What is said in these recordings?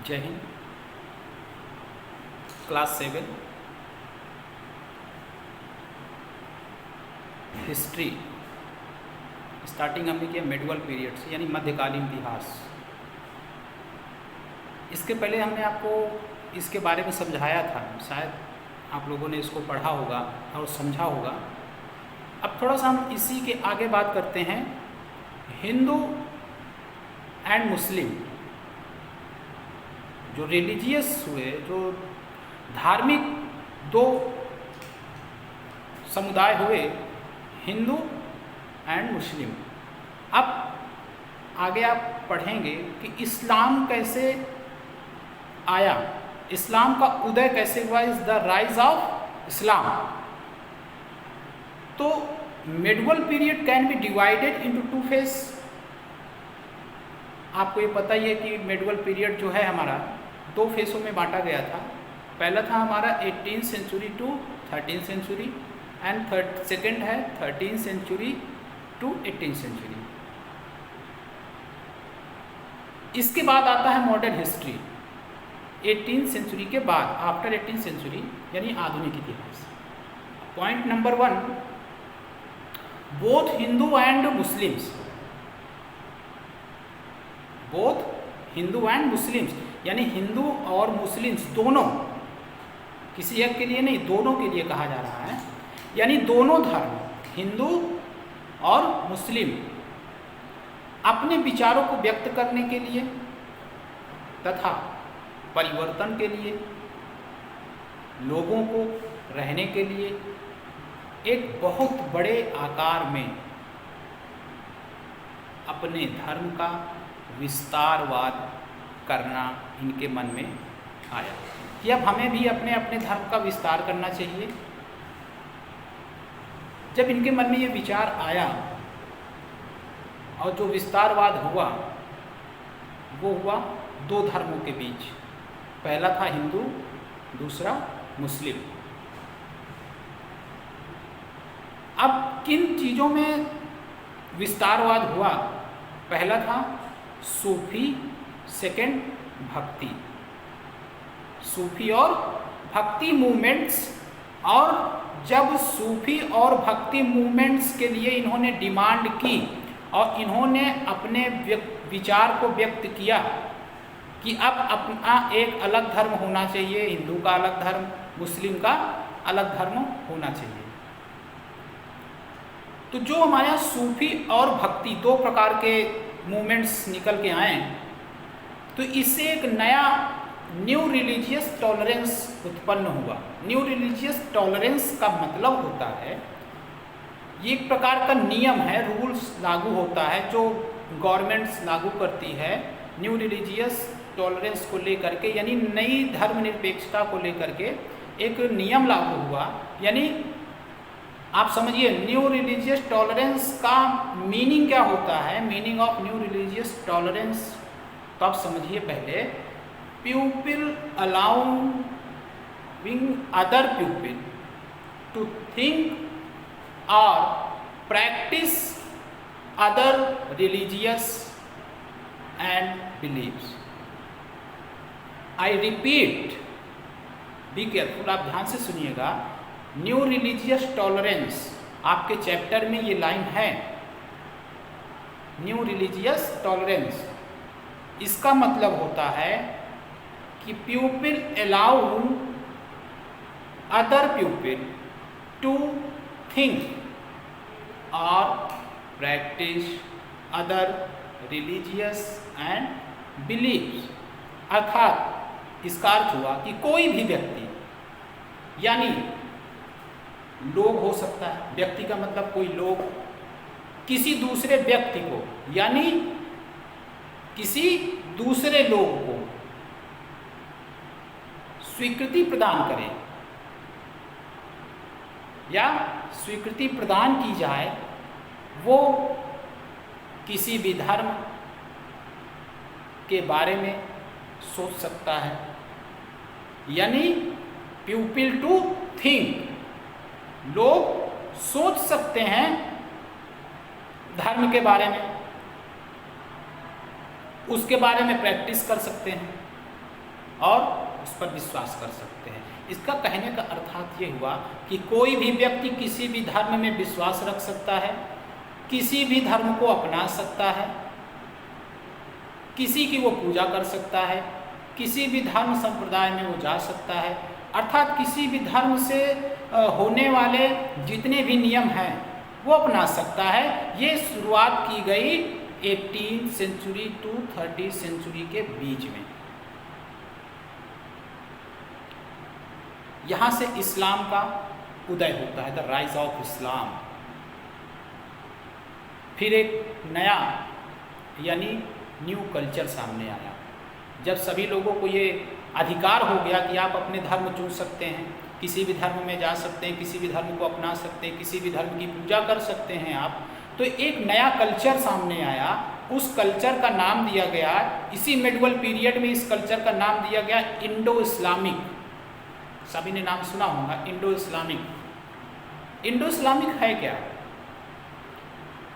जय Hind. Class 7 history starting हमने किया मेडिवल पीरियड से, यानी मध्यकालीन इतिहास। इसके पहले हमने आपको इसके बारे में समझाया था, शायद आप लोगों ने इसको पढ़ा होगा और समझा होगा। अब थोड़ा सा हम इसी के आगे बात करते हैं। हिंदू एंड मुस्लिम जो रिलीजियस हुए, जो धार्मिक दो समुदाय हुए, हिंदू एंड मुस्लिम। अब आगे आप पढ़ेंगे कि इस्लाम कैसे आया, इस्लाम का उदय कैसे हुआ, is the rise of Islam. तो medieval period can be divided into two phase. आपको ये पता ही है कि मेडिवल पीरियड जो है हमारा दो फेसों में बांटा गया था। पहला था हमारा 18th century to 13th century and second है 13th century to 18th century. इसके बाद आता है मॉडर्न हिस्ट्री 18th सेंचुरी के बाद, आफ्टर 18th सेंचुरी यानी आधुनिक इतिहास। Point number 1, both Hindu and Muslims, both Hindu and Muslims यानी हिंदू और मुस्लिम्स दोनों, किसी एक के लिए नहीं, दोनों के लिए कहा जा रहा है। यानी दोनों धर्म, हिंदू और मुस्लिम, अपने विचारों को व्यक्त करने के लिए तथा परिवर्तन के लिए, लोगों को रहने के लिए एक बहुत बड़े आकार में अपने धर्म का विस्तारवाद करना इनके मन में आया कि अब हमें भी अपने अपने धर्म का विस्तार करना चाहिए। जब इनके मन में ये विचार आया और जो विस्तारवाद हुआ वो हुआ दो धर्मों के बीच। पहला था हिंदू, दूसरा मुस्लिम। अब किन चीज़ों में विस्तारवाद हुआ? पहला था सूफी, सेकेंड भक्ति। सूफी और भक्ति मूवमेंट्स। और जब सूफी और भक्ति मूवमेंट्स के लिए इन्होंने डिमांड की और इन्होंने अपने विचार को व्यक्त किया कि अब अपना एक अलग धर्म होना चाहिए, हिंदू का अलग धर्म, मुस्लिम का अलग धर्म होना चाहिए। तो जो हमारे यहाँ सूफी और भक्ति दो प्रकार के मूवमेंट्स निकल के आए, तो इससे एक नया न्यू रिलीजियस टॉलरेंस उत्पन्न हुआ। न्यू रिलीजियस टॉलरेंस का मतलब होता है, ये एक प्रकार का नियम है, रूल्स लागू होता है जो गवर्नमेंट्स लागू करती है न्यू रिलीजियस टॉलरेंस को लेकर के, यानी नई धर्मनिरपेक्षता को लेकर के एक नियम लागू हुआ। यानी आप समझिए न्यू रिलीजियस टॉलरेंस का मीनिंग क्या होता है। Meaning of new religious tolerance तो आप समझिए पहले, pupil allowing other pupil to think or practice other religious and beliefs. I repeat, be careful, आप ध्यान से सुनिएगा। न्यू रिलीजियस टॉलरेंस आपके चैप्टर में ये लाइन है, न्यू रिलीजियस टॉलरेंस। इसका मतलब होता है कि pupil allow other pupil to think or practice other religious and beliefs। अर्थात इसका अर्थ हुआ कि कोई भी व्यक्ति, यानी लोग हो सकता है, व्यक्ति का मतलब कोई लोग, किसी दूसरे व्यक्ति को यानी किसी दूसरे लोग को स्वीकृति प्रदान करें या स्वीकृति प्रदान की जाए, वो किसी भी धर्म के बारे में सोच सकता है। यानी pupil to think, लोग सोच सकते हैं धर्म के बारे में, उसके बारे में प्रैक्टिस कर सकते हैं। और उस पर विश्वास कर सकते हैं। इसका कहने का अर्थात ये हुआ कि कोई भी व्यक्ति किसी भी धर्म में विश्वास रख सकता है, किसी भी धर्म को अपना सकता है, किसी की वो पूजा कर सकता है, किसी भी धर्म संप्रदाय में वो जा सकता है, अर्थात किसी भी धर्म से होने वाले जितने भी नियम हैं वो अपना सकता है। ये शुरुआत की गई 18th century to 30th century के बीच में। यहाँ से इस्लाम का उदय होता है, द राइज ऑफ इस्लाम। फिर एक नया यानी न्यू कल्चर सामने आया, जब सभी लोगों को ये अधिकार हो गया कि आप अपने धर्म चुन सकते हैं, किसी भी धर्म में जा सकते हैं, किसी भी धर्म को अपना सकते हैं, किसी भी धर्म की पूजा कर सकते हैं आप, तो एक नया कल्चर सामने आया। उस कल्चर का नाम दिया गया, इसी मेडिवल पीरियड में इस कल्चर का नाम दिया गया इंडो इस्लामिक। सभी ने नाम सुना होगा इंडो इस्लामिक। इंडो इस्लामिक है क्या?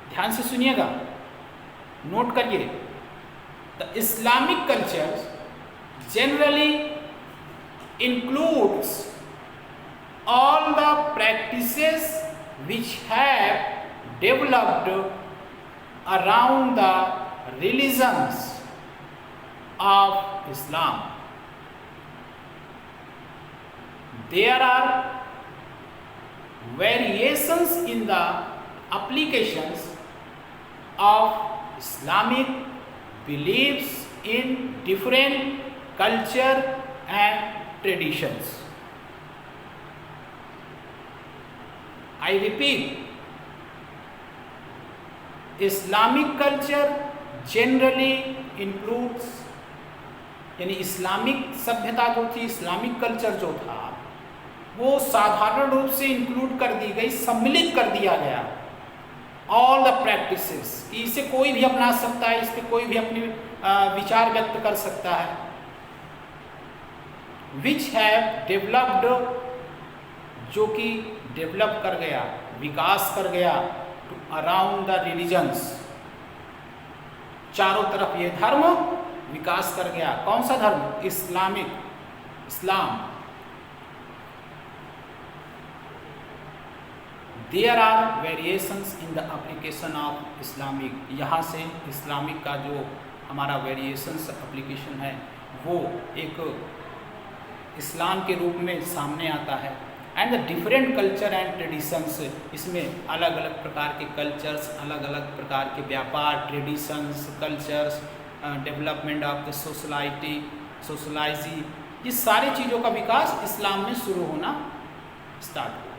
ध्यान से सुनिएगा, नोट करिए। The Islamic culture generally includes all the practices which have developed around the religions of Islam. There are variations in the applications of Islamic beliefs in different culture and traditions. I repeat, Islamic culture generally includes, यानी Islamic सभ्यता जो थी, Islamic culture जो था, वो साधारण रूप से इंक्लूड कर दी गई, सम्मिलित कर दिया गया ऑल द प्रैक्टिसेस। इसे कोई भी अपना सकता है, इस पर कोई भी अपने विचार व्यक्त कर सकता है। विच हैव डेवलप्ड, जो कि डेवलप कर गया, विकास कर गया, टू अराउंड द रिलीजन्स, चारों तरफ ये धर्म विकास कर गया। कौन सा धर्म? इस्लामिक, इस्लाम। There are variations in the application of Islamic. यहाँ से इस्लामिक का जो हमारा वेरिएशंस एप्लीकेशन है वो एक इस्लाम के रूप में सामने आता है। And the different culture and traditions, इसमें अलग अलग प्रकार के कल्चर्स, अलग अलग प्रकार के व्यापार, traditions, cultures, development of the society, सोशलाइजी, ये सारी चीज़ों का विकास इस्लाम में शुरू होना स्टार्ट हुआ।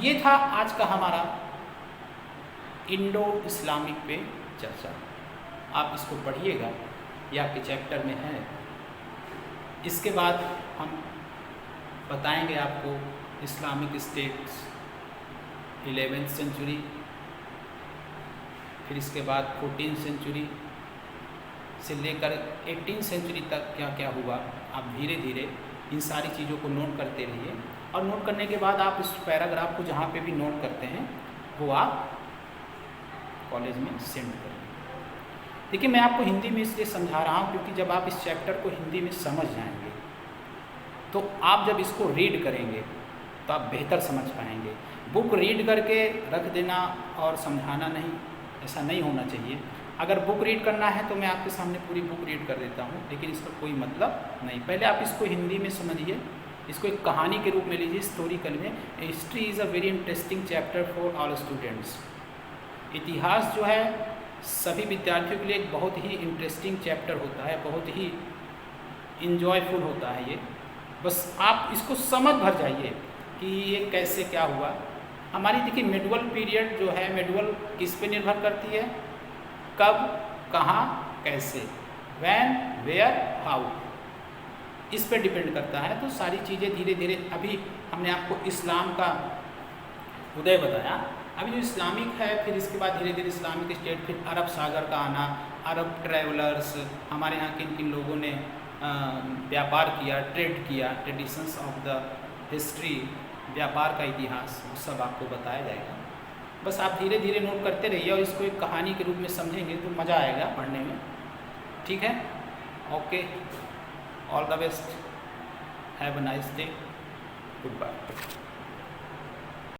ये था आज का हमारा इंडो इस्लामिक पे चर्चा। आप इसको पढ़िएगा, ये आपके चैप्टर में है। इसके बाद हम बताएंगे आपको इस्लामिक स्टेट्स 11th सेंचुरी, फिर इसके बाद 14th सेंचुरी से लेकर 18th सेंचुरी तक क्या क्या हुआ। आप धीरे धीरे इन सारी चीज़ों को नोट करते रहिए, और नोट करने के बाद आप इस पैराग्राफ को जहाँ पे भी नोट करते हैं वो आप कॉलेज में सेंड करें। देखिए, मैं आपको हिंदी में इसलिए समझा रहा हूँ क्योंकि जब आप इस चैप्टर को हिंदी में समझ जाएंगे तो आप जब इसको रीड करेंगे तो आप बेहतर समझ पाएंगे। बुक रीड करके रख देना और समझाना नहीं, ऐसा नहीं होना चाहिए। अगर बुक रीड करना है तो मैं आपके सामने पूरी बुक रीड कर देता हूँ, लेकिन इसका कोई मतलब नहीं। पहले आप इसको हिंदी में समझिए, इसको एक कहानी के रूप में लीजिए, हिस्टोरिकल में। History is a very interesting chapter for all students. इतिहास जो है सभी विद्यार्थियों के लिए एक बहुत ही इंटरेस्टिंग चैप्टर होता है, बहुत ही इंजॉयफुल होता है ये। बस आप इसको समझ भर जाइए कि ये कैसे क्या हुआ। हमारी देखिए मेडुअल पीरियड जो है, मेडुअल किस पे निर्भर करती है? कब, कहाँ, कैसे, व्हेन, वेयर, हाउ, इस पे डिपेंड करता है। तो सारी चीज़ें धीरे धीरे, अभी हमने आपको इस्लाम का उदय बताया, अभी जो इस्लामिक है, फिर इसके बाद धीरे धीरे इस्लामिक स्टेट, फिर अरब सागर का आना, अरब ट्रैवलर्स, हमारे यहाँ किन किन लोगों ने व्यापार किया, ट्रेड किया, ट्रेडिशंस ऑफ द हिस्ट्री, व्यापार का इतिहास, वो सब आपको बताया जाएगा। बस आप धीरे धीरे नोट करते रहिए और इसको एक कहानी के रूप में समझेंगे तो मज़ा आएगा पढ़ने में। ठीक है, okay, all the best, have a nice day, good bye.